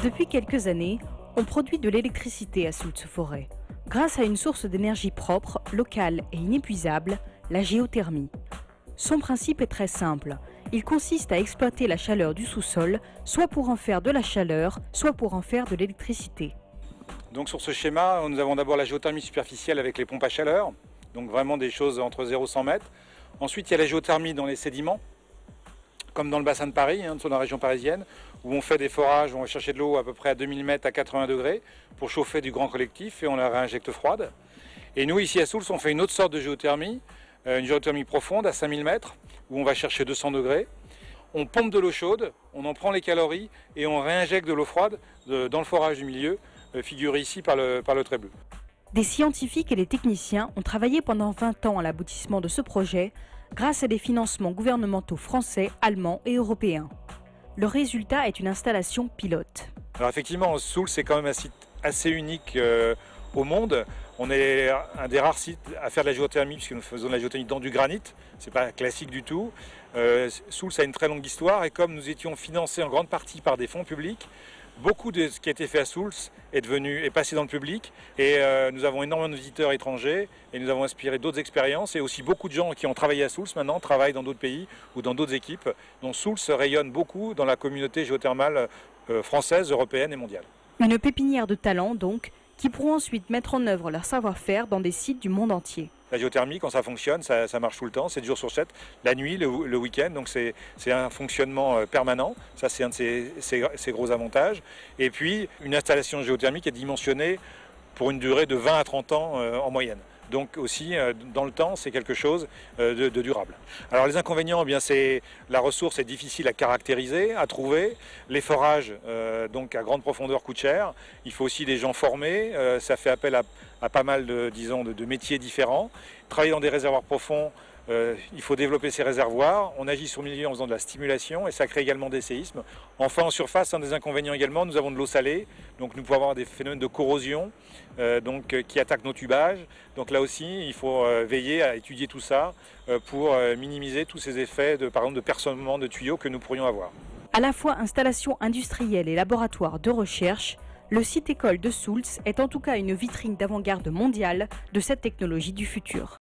Depuis quelques années, on produit de l'électricité à Soultz-Forêt, grâce à une source d'énergie propre, locale et inépuisable, la géothermie. Son principe est très simple. Il consiste à exploiter la chaleur du sous-sol, soit pour en faire de la chaleur, soit pour en faire de l'électricité. Donc sur ce schéma, nous avons d'abord la géothermie superficielle avec les pompes à chaleur, donc vraiment des choses entre 0 et 100 mètres. Ensuite, il y a la géothermie dans les sédiments, comme dans le bassin de Paris, dans la région parisienne, où on fait des forages, où on va chercher de l'eau à peu près à 2000 mètres à 80 degrés pour chauffer du grand collectif et on la réinjecte froide. Et nous, ici à Soultz, on fait une autre sorte de géothermie, une géothermie profonde à 5000 mètres, où on va chercher 200 degrés. On pompe de l'eau chaude, on en prend les calories et on réinjecte de l'eau froide dans le forage du milieu, figuré ici par le trait bleu. Des scientifiques et des techniciens ont travaillé pendant 20 ans à l'aboutissement de ce projet, grâce à des financements gouvernementaux français, allemands et européens. Le résultat est une installation pilote. Alors effectivement, Soultz c'est quand même un site assez unique au monde. On est un des rares sites à faire de la géothermie, puisque nous faisons de la géothermie dans du granit. C'est pas classique du tout. Soultz a une très longue histoire et comme nous étions financés en grande partie par des fonds publics, beaucoup de ce qui a été fait à Soultz est passé dans le public et nous avons énormément de visiteurs étrangers et nous avons inspiré d'autres expériences et aussi beaucoup de gens qui ont travaillé à Soultz maintenant travaillent dans d'autres pays ou dans d'autres équipes. Donc Soultz rayonne beaucoup dans la communauté géothermale française, européenne et mondiale. Une pépinière de talents donc, qui pourront ensuite mettre en œuvre leur savoir-faire dans des sites du monde entier. La géothermie, quand ça fonctionne, ça marche tout le temps, 7 jours sur 7, la nuit, le week-end, donc c'est un fonctionnement permanent, ça c'est un de ses gros avantages. Et puis une installation géothermique est dimensionnée pour une durée de 20 à 30 ans en moyenne. Donc aussi, dans le temps, c'est quelque chose de durable. Alors les inconvénients, eh bien, c'est la ressource est difficile à caractériser, à trouver. Les forages, donc à grande profondeur, coûtent cher. Il faut aussi des gens formés. Ça fait appel à pas mal de métiers différents. Travailler dans des réservoirs profonds, il faut développer ces réservoirs. On agit sur le milieu en faisant de la stimulation et ça crée également des séismes. Enfin, en surface, un des inconvénients également, nous avons de l'eau salée. Donc nous pouvons avoir des phénomènes de corrosion qui attaquent nos tubages. Donc là aussi, il faut veiller à étudier tout ça pour minimiser tous ces effets par exemple de percement de tuyaux que nous pourrions avoir. À la fois installation industrielle et laboratoire de recherche, le site école de Soultz est en tout cas une vitrine d'avant-garde mondiale de cette technologie du futur.